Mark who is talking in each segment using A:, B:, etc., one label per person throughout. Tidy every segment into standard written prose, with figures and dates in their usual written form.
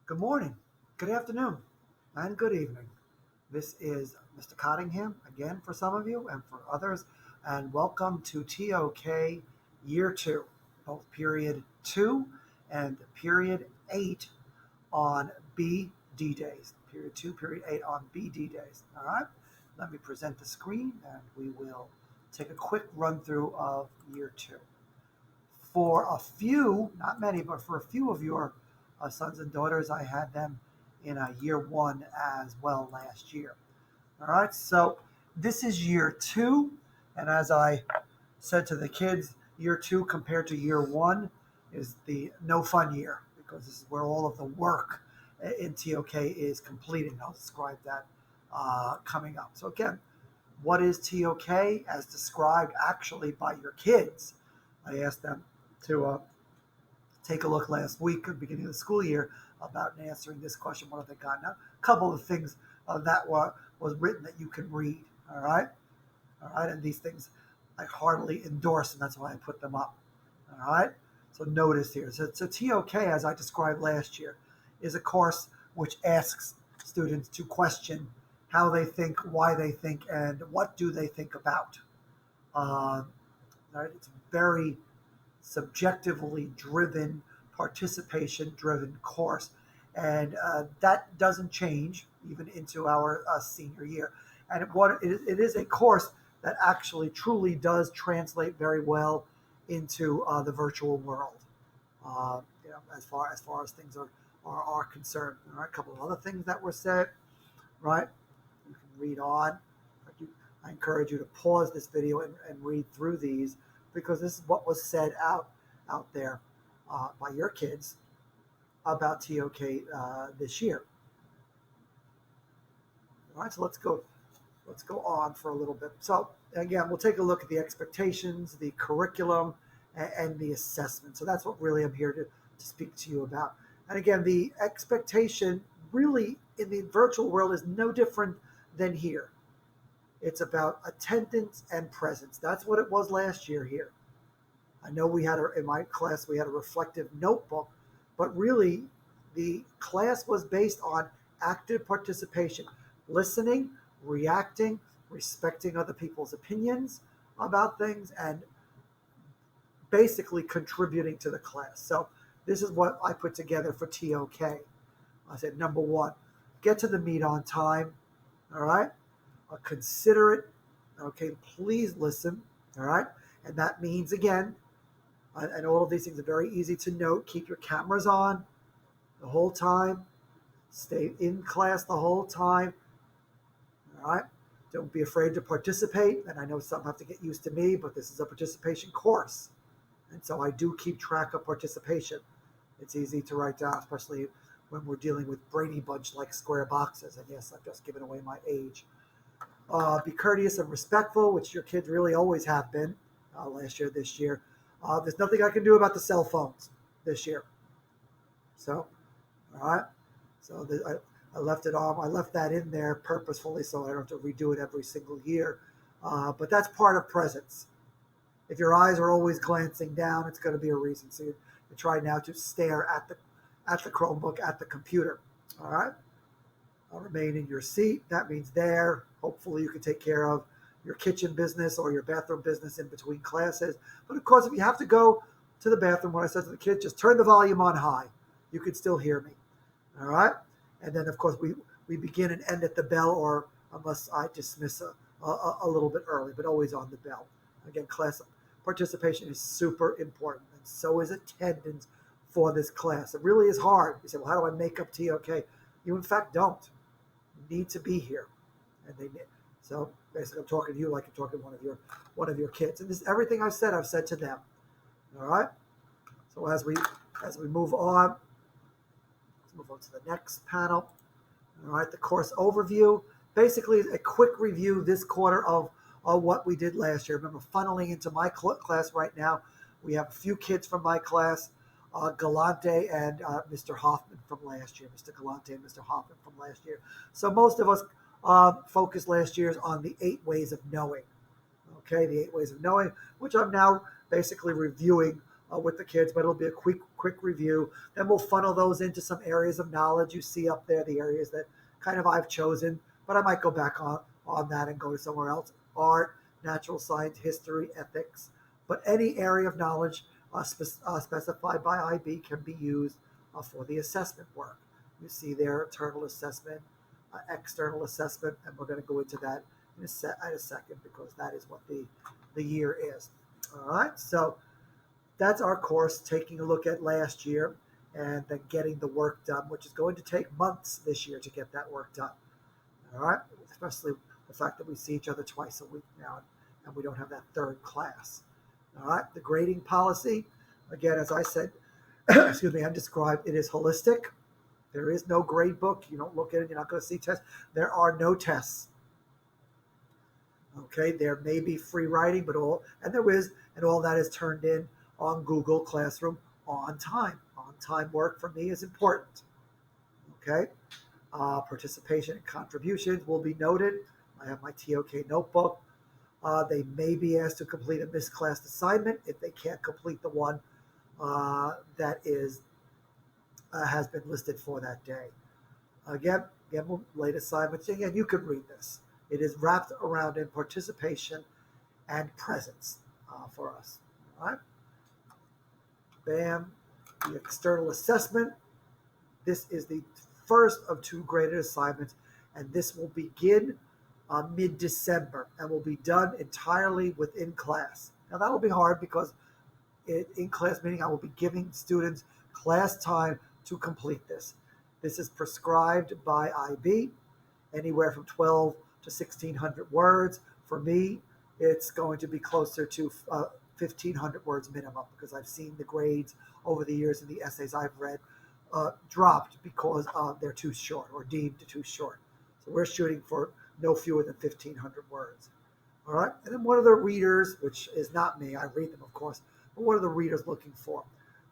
A: Good morning, good afternoon, and good evening. This is Mr. Cottingham again for some of you and for others, and welcome to TOK Year 2, both Period 2 and Period 8 on BD days. Period 2, Period 8 on BD days. All right, let me present the screen and we will take a quick run through of Year 2. For a few, not many, but for a few of your sons and daughters, I had them in year one as well last year. All right, so this is year two. And as I said to the kids, year two compared to year one is the no fun year because this is where all of the work in TOK is completing. I'll describe that coming up. So, again, what is TOK as described actually by your kids? I asked them to take a look last week at the beginning of the school year about answering this question. What have they got? Now, a couple of things that was written that you can read. All right, and these things I heartily endorse, and that's why I put them up. All right, so notice here. So TOK, as I described last year, is a course which asks students to question how they think, why they think, and what do they think about. Uh, right, it's very subjectively driven, participation driven course. And that doesn't change even into our senior year. And it is a course that actually truly does translate very well into the virtual world. As far as things are concerned. All right, a couple of other things that were said. Right, you can read on. I encourage you to pause this video and read through these because this is what was said out there by your kids about TOK this year. All right, so let's go on for a little bit. So again, we'll take a look at the expectations, the curriculum, and the assessment. So that's what really I'm here to speak to you about. And again, the expectation really in the virtual world is no different than here. It's about attendance and presence. That's what it was last year here. I know in my class, we had a reflective notebook, but really the class was based on active participation, listening, reacting, respecting other people's opinions about things, and basically contributing to the class. So this is what I put together for TOK. I said, number one, get to the meet on time. All right. Consider it. Okay. Please listen. All right. And that means, again, and all of these things are very easy to note. Keep your cameras on the whole time. Stay in class the whole time. All right. Don't be afraid to participate. And I know some have to get used to me, but this is a participation course. And so I do keep track of participation. It's easy to write down, especially when we're dealing with Brady Bunch like square boxes. And yes, I've just given away my age. Be courteous and respectful, which your kids really always have been last year, this year. There's nothing I can do about the cell phones this year. So, all right. So I left it on. I left that in there purposefully so I don't have to redo it every single year. But that's part of presence. If your eyes are always glancing down, it's going to be a reason. So you try now to stare at the Chromebook, at the computer. All right. I'll remain in your seat. That means there. Hopefully you can take care of your kitchen business or your bathroom business in between classes. But of course, if you have to go to the bathroom, what I said to the kids, just turn the volume on high. You can still hear me. All right. And then, of course, we begin and end at the bell, or unless I dismiss a little bit early, but always on the bell. Again, class participation is super important, and so is attendance for this class. It really is hard. You say, well, how do I make up TOK? You, in fact, don't. You need to be here. So basically, I'm talking to you like I'm talking to one of your kids. And this everything I've said to them. All right. So as we move on, let's move on to the next panel. All right, the course overview. Basically, a quick review this quarter of what we did last year. Remember, funneling into my class right now, we have a few kids from my class, Galante and Mr. Hoffman from last year, Mr. Galante and Mr. Hoffman from last year. So most of us focused last year on the 8 ways of knowing. Okay, the 8 ways of knowing, which I'm now basically reviewing with the kids, but it'll be a quick review. Then we'll funnel those into some areas of knowledge. You see up there the areas that kind of I've chosen, but I might go back on that and go to somewhere else. Art, natural science, history, ethics, but any area of knowledge specified by IB can be used for the assessment work. You see there internal assessment, external assessment, and we're going to go into that in a second because that is what the year is. All right, so that's our course, taking a look at last year and then getting the work done, which is going to take months this year to get that work done. All right, especially the fact that we see each other twice a week now and we don't have that third class. All right, the grading policy, again, as I said, excuse me, I described, it is holistic. There is no grade book. You don't look at it, you're not going to see tests. There are no tests. Okay, there may be free writing, but all that is turned in on Google Classroom on time. On time work for me is important. Okay, participation and contributions will be noted. I have my TOK notebook. They may be asked to complete a misclassed assignment if they can't complete the one that has been listed for that day. Again, late assignments. Again, you could read this. It is wrapped around in participation and presence for us. All right. Bam. The external assessment. This is the first of 2 graded assignments, and this will begin mid-December and will be done entirely within class. Now that will be hard because in class meeting I will be giving students class time to complete this. This is prescribed by IB, anywhere from 12 to 1,600 words. For me, it's going to be closer to 1,500 words minimum because I've seen the grades over the years in the essays I've read dropped because they're too short or deemed too short. So we're shooting for no fewer than 1,500 words. All right, and then what are the readers, which is not me, I read them of course, but what are the readers looking for?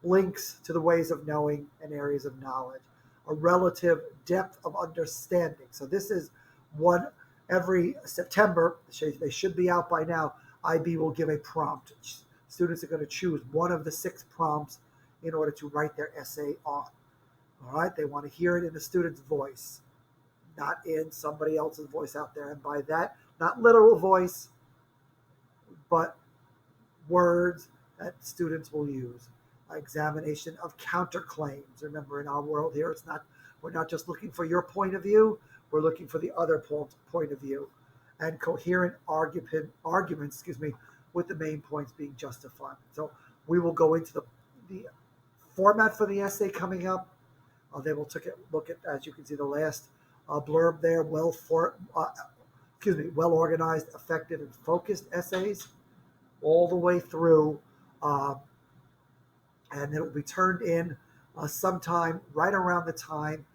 A: Links to the ways of knowing and areas of knowledge, a relative depth of understanding. So this is one every September. They should be out by now. IB will give a prompt. Students are going to choose one of the 6 prompts in order to write their essay on. All right, they want to hear it in the student's voice, not in somebody else's voice out there. And by that, not literal voice, but words that students will use. Examination of counterclaims. Remember, in our world here, we're not just looking for your point of view, we're looking for the other point of view. And coherent arguments, with the main points being justified. So we will go into the format for the essay coming up. They will look at, as you can see, the last blurb there, well organized, effective, and focused essays, all the way through, and it will be turned in sometime right around the time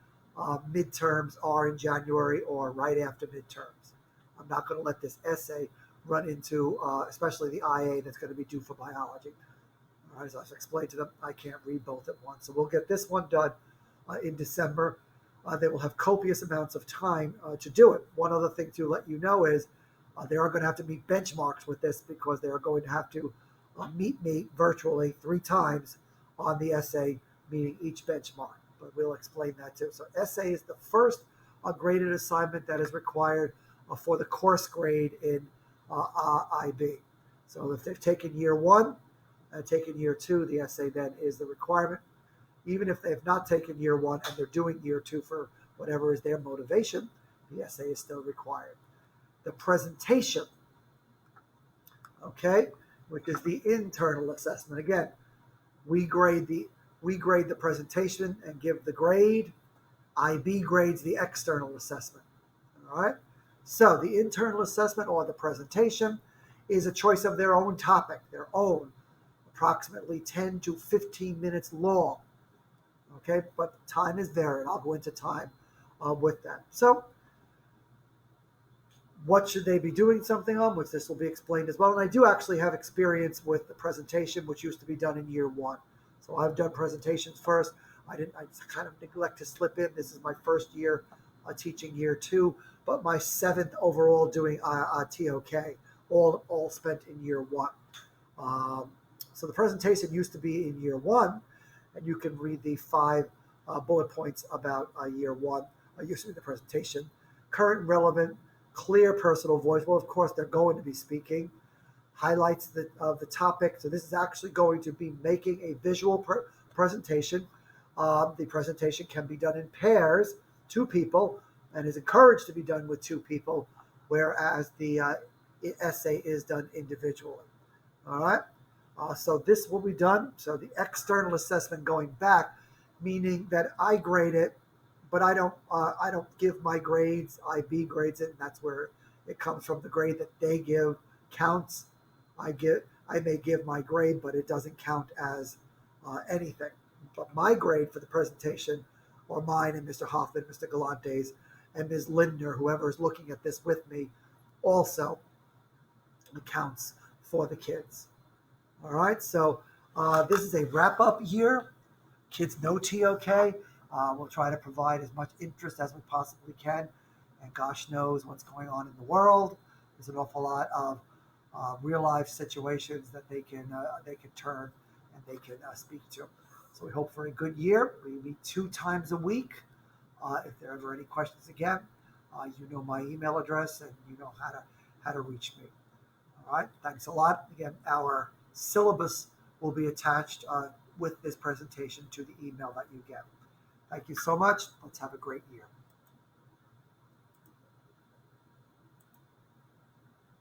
A: midterms are in January or right after midterms. I'm not going to let this essay run into, especially the IA that's going to be due for biology. As I've explained to them, I can't read both at once. So we'll get this one done in December. They will have copious amounts of time to do it. One other thing to let you know is they are going to have to meet benchmarks with this because they are going to have to meet me virtually 3 times on the essay, meeting each benchmark. But we'll explain that too. So essay is the first graded assignment that is required for the course grade in IB. So if they've taken year 1 and taken year 2, the essay then is the requirement. Even if they've not taken year 1 and they're doing year 2 for whatever is their motivation, the essay is still required. The presentation, okay, which is the internal assessment. Again, we grade the presentation and give the grade. IB grades the external assessment. All right. So the internal assessment or the presentation is a choice of their own topic, their own, approximately 10 to 15 minutes long. Okay, but time is there, and I'll go into time with that. So what should they be doing something on, which this will be explained as well. And I do actually have experience with the presentation, which used to be done in year 1. So I've done presentations first. I kind of neglect to slip in. This is my first year teaching year 2, but my 7th overall doing TOK, all spent in year 1. So the presentation used to be in year one, and you can read the 5 bullet points about year one. Used to be the presentation. Current, relevant, clear personal voice. Well, of course, they're going to be speaking. Highlights of the topic. So this is actually going to be making a visual presentation. The presentation can be done in pairs, 2 people, and is encouraged to be done with 2 people, whereas the essay is done individually. All right. So this will be done. So the external assessment going back, meaning that I grade it, but I don't give my grades. IB grades it, and that's where it comes from. The grade that they give counts. I may give my grade, but it doesn't count as anything. But my grade for the presentation, or mine and Mr. Hoffman, Mr. Galante's, and Ms. Lindner, whoever is looking at this with me, also counts for the kids. All right, so this is a wrap up year. Kids know TOK. We'll try to provide as much interest as we possibly can. And gosh knows what's going on in the world. There's an awful lot of real life situations that they can turn and they can speak to. So we hope for a good year. We meet 2 times a week. If there are ever any questions again, you know my email address and you know how to reach me. All right, thanks a lot. Again, our syllabus will be attached with this presentation to the email that you get. Thank you so much. Let's have a great year.